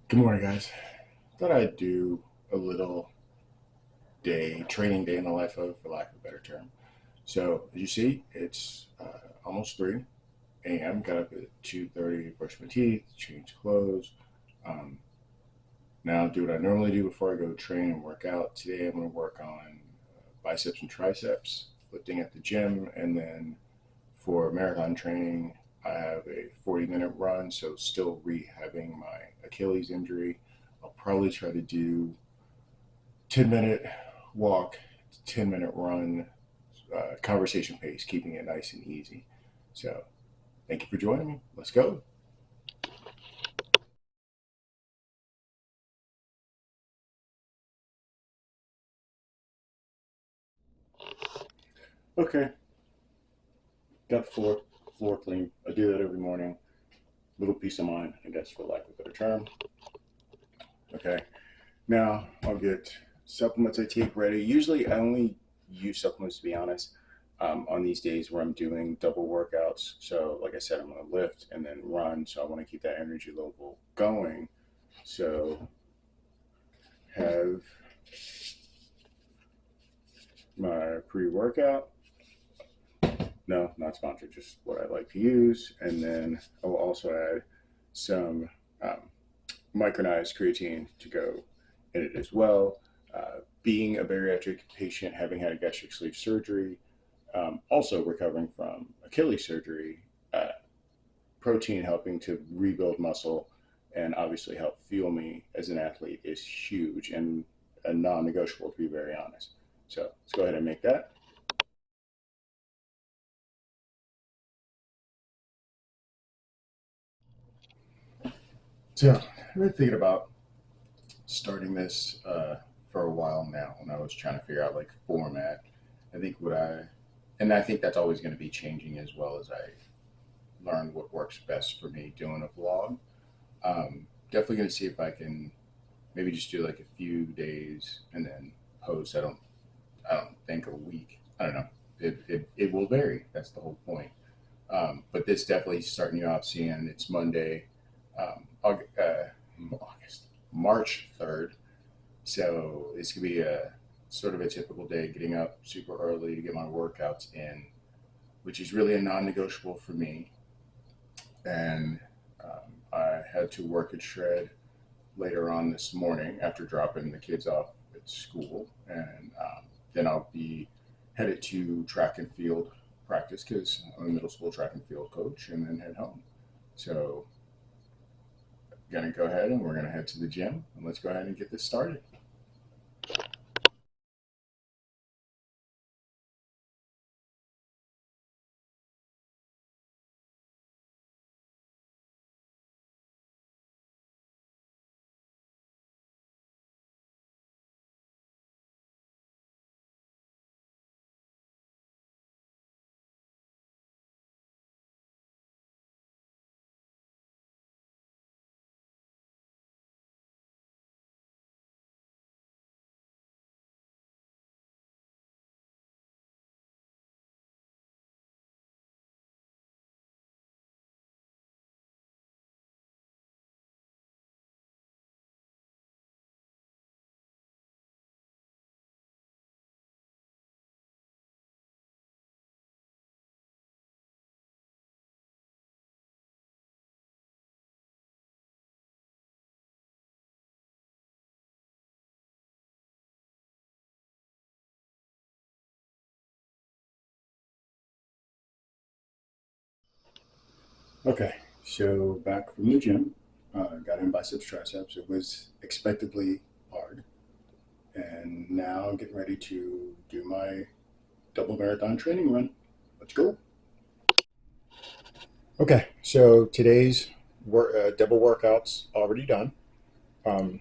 Good morning, guys. Thought I'd do a little training day in the life of, for lack of a better term. So, as you see, it's almost 3 a.m. Got up at 2:30, brushed my teeth, changed clothes. Um, Now, do what I normally do before I go train and work out. Today, I'm going to work on biceps and triceps, lifting at the gym, and then for marathon training, I have a 40-minute run, so still rehabbing my Achilles injury. I'll probably try to do 10-minute walk, 10-minute run, conversation pace, keeping it nice and easy. So thank you for joining me. Let's go. Okay, got the floor clean. I do that every morning. Little peace of mind, I guess, for lack of a better term. Okay, now I'll get supplements I take ready. Usually I only use supplements, to be honest, on these days where I'm doing double workouts. So like I said, I'm going to lift and then run. So I want to keep that energy level going. So have my pre-workout. No, not sponsored, just what I like to use. And then I will also add some micronized creatine to go in it as well. Being a bariatric patient, having had a gastric sleeve surgery, also recovering from Achilles surgery, protein helping to rebuild muscle and obviously help fuel me as an athlete is huge and a non-negotiable, to be very honest. So let's go ahead and make that. So I've been thinking about starting this for a while now when I was trying to figure out like format. I think and I think that's always going to be changing as well as I learn what works best for me doing a vlog. Definitely going to see if I can maybe just do like a few days and then post. I don't think a week. I don't know. It will vary. That's the whole point. But this definitely starting you off seeing it's Monday, August, March 3rd. So this could be a sort of a typical day, getting up super early to get my workouts in, which is really a non-negotiable for me. And I had to work at Shred later on this morning after dropping the kids off at school, and then I'll be headed to track and field practice because I'm a middle school track and field coach, and then head home. So, gonna go ahead and we're gonna head to the gym, and let's go ahead and get this started. Okay, so back from the gym, got in biceps, triceps. It was expectedly hard, and now I'm getting ready to do my double marathon training run. Let's go. Okay, so today's double workouts already done. Um,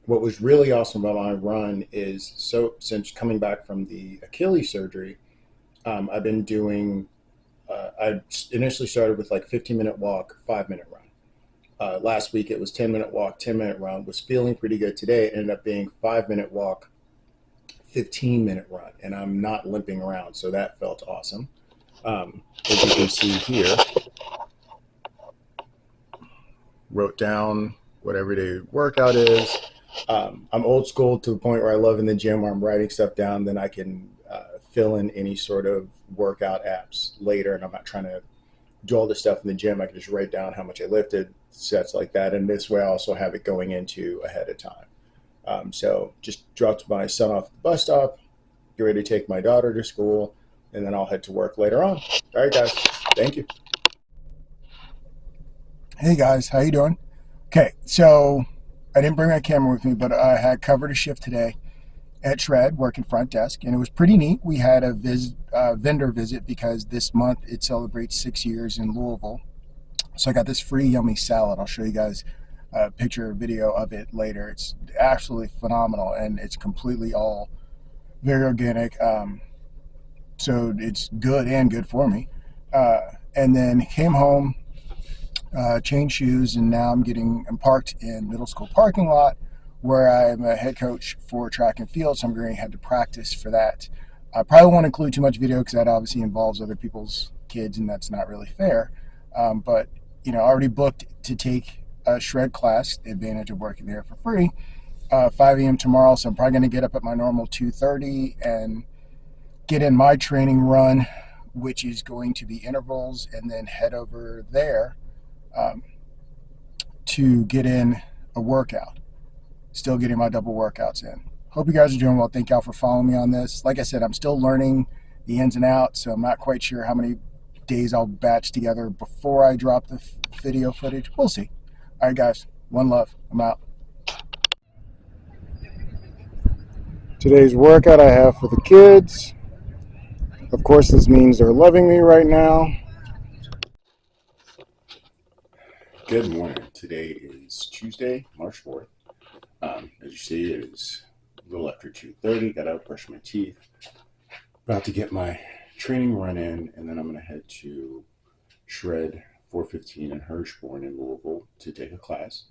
what was really awesome about my run is so since coming back from the Achilles surgery, I've been doing. I initially started with like 15-minute walk, 5-minute run. Last week it was 10-minute walk, 10-minute run. Was feeling pretty good today. It ended up being 5-minute walk, 15-minute run, and I'm not limping around, so that felt awesome. As you can see here, wrote down what everyday workout is. I'm old school to the point where I love in the gym where I'm writing stuff down, then I can fill in any sort of workout apps later, and I'm not trying to do all this stuff in the gym. I can just write down how much I lifted, sets like that, and this way I also have it going into ahead of time. So just dropped my son off at the bus stop, get ready to take my daughter to school, and then I'll head to work later on. All right, guys. Thank you. Hey guys, how you doing? Okay, so I didn't bring my camera with me, but I had covered a shift today at Shred working front desk, and it was pretty neat. We had a vendor visit because this month it celebrates 6 years in Louisville. So I got this free yummy salad. I'll show you guys a picture or video of it later. It's absolutely phenomenal, and it's completely all very organic. So it's good and good for me. And then came home, changed shoes, and now I'm parked in middle school parking lot where I'm a head coach for track and field. So I'm going to have to practice for that. I probably won't include too much video because that obviously involves other people's kids, and that's not really fair. But I already booked to take a shred class. The advantage of working there for free. 5 a.m. tomorrow, so I'm probably going to get up at my normal 2:30 and get in my training run, which is going to be intervals, and then head over there to get in a workout. Still getting my double workouts in. Hope you guys are doing well. Thank y'all for following me on this. Like I said, I'm still learning the ins and outs, so I'm not quite sure how many days I'll batch together before I drop the video footage. We'll see. All right, guys. One love. I'm out. Today's workout I have for the kids. Of course, this means they're loving me right now. Good morning. Today is Tuesday, March 4th. As you see, it is a little after 2:30. Got out, brushed my teeth. About to get my training run in, and then I'm going to head to Shred 415 in Hirschborn in Louisville to take a class.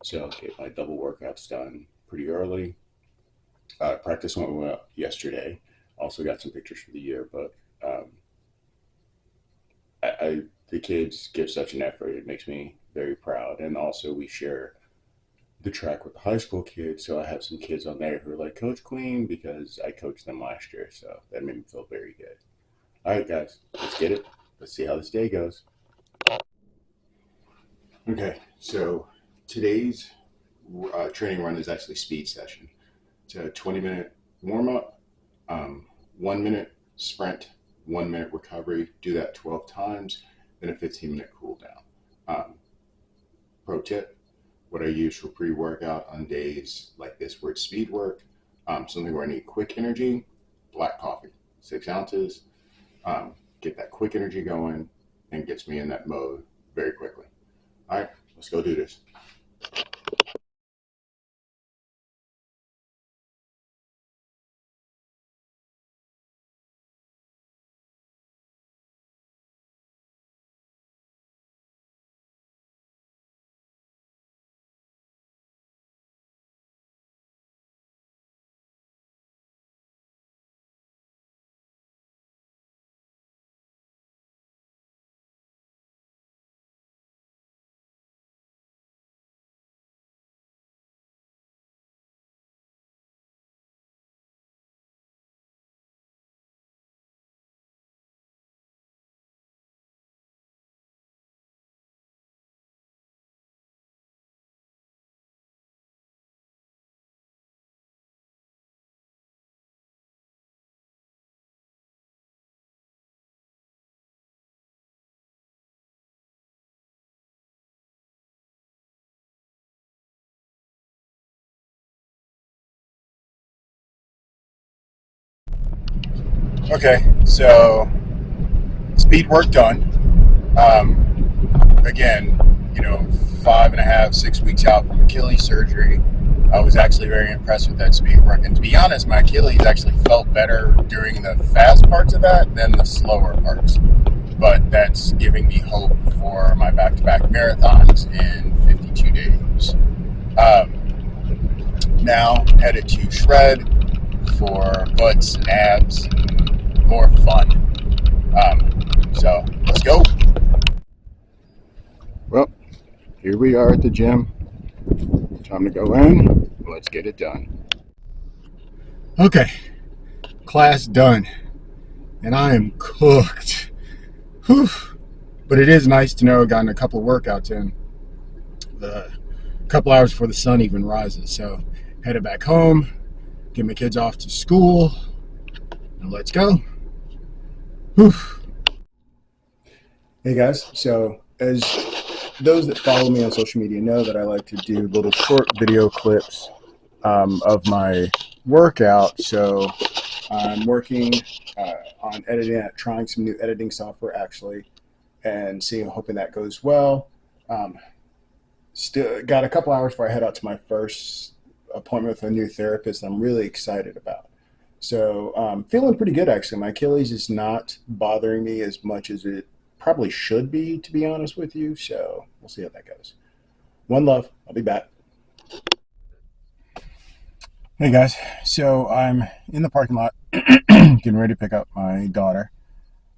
So get my double workouts done pretty early. Practice went well yesterday. Also got some pictures for the yearbook. The kids give such an effort. It makes me very proud. And also we share the track with the high school kids. So I have some kids on there who are like, Coach Queen, because I coached them last year. So that made me feel very good. All right, guys, let's get it. Let's see how this day goes. Okay, so today's training run is actually speed session. It's a 20-minute warm-up, 1 minute sprint, 1 minute recovery. Do that 12 times, then a 15-minute cool down. Pro tip, what I use for pre-workout on days like this where it's speed work, something where I need quick energy, black coffee, 6 ounces, get that quick energy going and gets me in that mode very quickly. All right, let's go do this. Okay, so speed work done. Again, 5.5, 6 weeks out from Achilles surgery. I was actually very impressed with that speed work. And to be honest, my Achilles actually felt better during the fast parts of that than the slower parts. But that's giving me hope for my back-to-back marathons in 52 days. Now headed to Shred for butts and abs and more fun. So let's go. Well, here we are at the gym. Time to go in. Let's get it done. Okay, class done, and I am cooked. Whew. But it is nice to know I've gotten a couple workouts in, a couple hours before the sun even rises. So headed back home, get my kids off to school, and let's go. Whew. Hey guys, so as those that follow me on social media know that I like to do little short video clips of my workout. So I'm working on editing, trying some new editing software actually, and hoping that goes well. Still got a couple hours before I head out to my first appointment with a new therapist I'm really excited about. So feeling pretty good actually. My Achilles is not bothering me as much as it probably should be, to be honest with you. So we'll see how that goes. One love. I'll be back. Hey guys, so I'm in the parking lot getting ready to pick up my daughter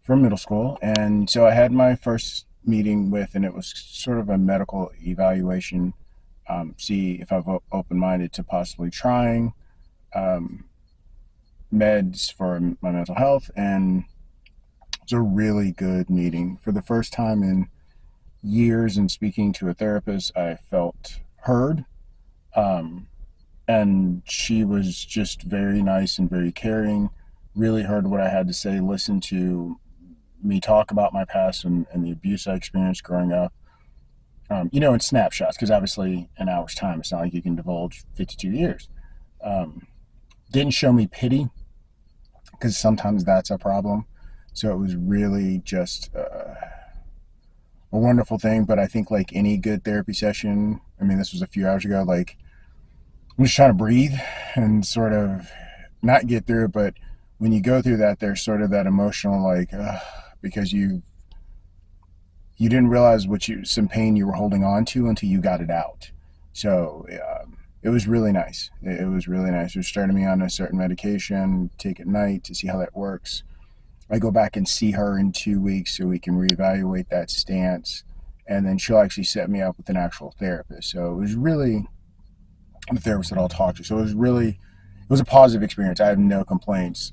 from middle school. And so I had my first meeting with, and it was sort of a medical evaluation, see if I'm open-minded to possibly trying um, meds for my mental health. And it was a really good meeting. For the first time in years in speaking to a therapist, I felt heard. Um, and she was just very nice and very caring, really heard what I had to say, listened to me talk about my past and the abuse I experienced growing up, in snapshots, because obviously an hour's time, it's not like you can divulge 52 years. Didn't show me pity, because sometimes that's a problem. So it was really just a wonderful thing. But I think like any good therapy session, I mean, this was a few hours ago, like I'm just trying to breathe and sort of not get through it. But when you go through that, there's sort of that emotional, like, because you didn't realize some pain you were holding on to until you got it out. So it was really nice. It was really nice. They're starting me on a certain medication, take at night to see how that works. I go back and see her in 2 weeks so we can reevaluate that stance. And then she'll actually set me up with an actual therapist. So it was really the therapist that I'll talk to. So it was a positive experience. I have no complaints.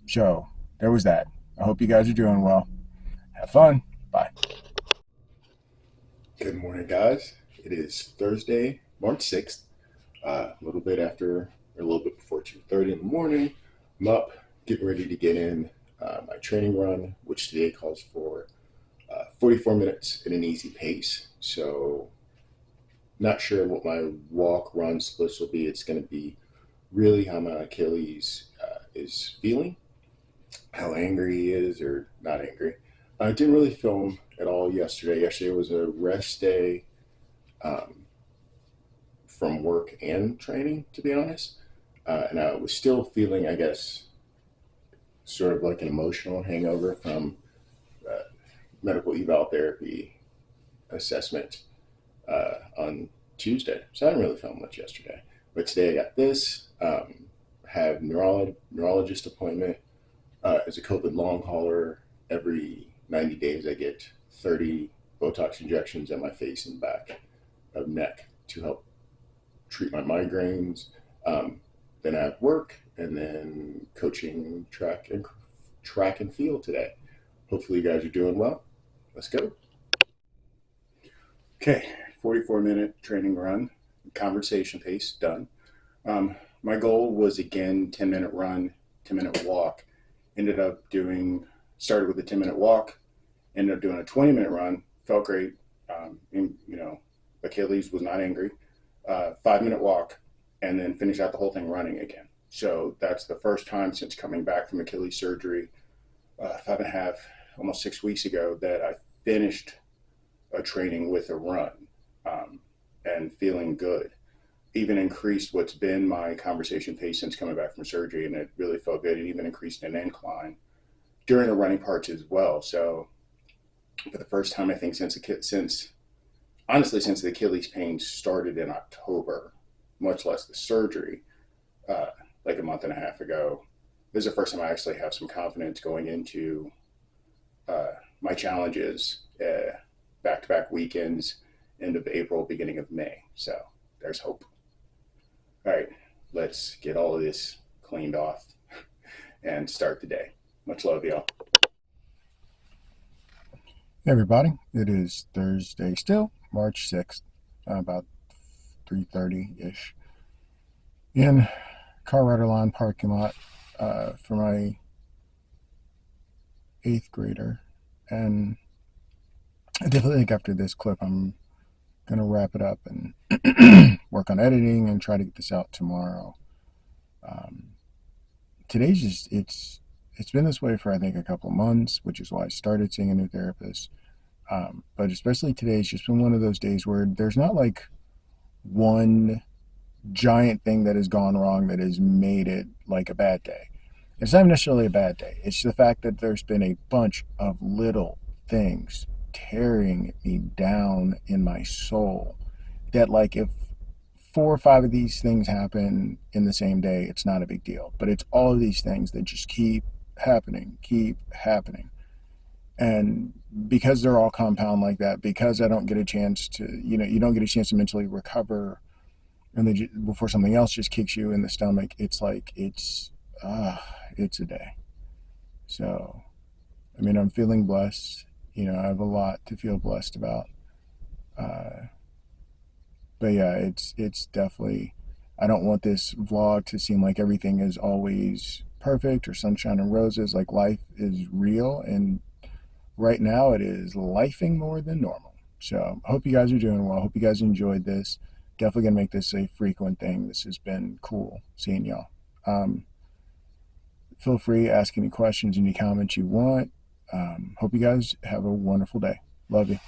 So there was that. I hope you guys are doing well. Have fun. Bye. Good morning, guys. It is Thursday, March 6th, a little bit after, or a little bit before 2:30 in the morning. I'm up, getting ready to get in my training run, which today calls for 44 minutes at an easy pace. So not sure what my walk run splits will be. It's going to be really how my Achilles is feeling, how angry he is or not angry. I didn't really film at all yesterday. Yesterday was a rest day um, from work and training, to be honest. And I was still feeling, I guess, sort of like an emotional hangover from uh, medical eval therapy assessment on Tuesday. So I didn't really film much yesterday. But today I got this, have neurologist appointment. As a COVID long hauler, every 90 days I get 30 Botox injections in my face and back of neck to help treat my migraines. Then I have work and then coaching track and field today. Hopefully you guys are doing well. Let's go. Okay, 44-minute training run, conversation pace done. My goal was again 10-minute run, 10-minute walk. Started with a 10-minute walk, ended up doing a 20-minute run, felt great. Achilles was not angry. 5-minute walk, and then finish out the whole thing running again. So that's the first time since coming back from Achilles surgery 5.5, almost 6 weeks ago, that I finished a training with a run and feeling good. Even increased what's been my conversation pace since coming back from surgery, and it really felt good. It even increased an incline during the running parts as well. So for the first time, I think since the Achilles pain started in October, much less the surgery, like a month and a half ago, this is the first time I actually have some confidence going into my challenges, back-to-back weekends, end of April, beginning of May. So there's hope. All right, let's get all of this cleaned off and start the day. Much love, y'all. Hey everybody, it is Thursday still, March 6th, about 3:30-ish, in Colorado Lawn parking lot for my 8th grader. And I definitely think after this clip I'm going to wrap it up and work on editing and try to get this out tomorrow. Today's just, it's been this way for I think a couple of months, which is why I started seeing a new therapist. But especially today's just been one of those days where there's not like one giant thing that has gone wrong that has made it like a bad day. It's not necessarily a bad day. It's the fact that there's been a bunch of little things tearing me down in my soul that, like, if 4 or 5 of these things happen in the same day, it's not a big deal. But it's all of these things that just keep happening. And because they're all compound like that, because I don't get a chance to, you don't get a chance to mentally recover, and then before something else just kicks you in the stomach, it's like, it's a day. So, I mean, I'm feeling blessed. I have a lot to feel blessed about. But yeah, it's definitely, I don't want this vlog to seem like everything is always perfect or sunshine and roses. Like, life is real, and right now it is lifing more than normal. So I hope you guys are doing well. I hope you guys enjoyed this. Definitely gonna make this a frequent thing. This has been cool seeing y'all. Feel free to ask any questions, any comments you want. Hope you guys have a wonderful day. Love you.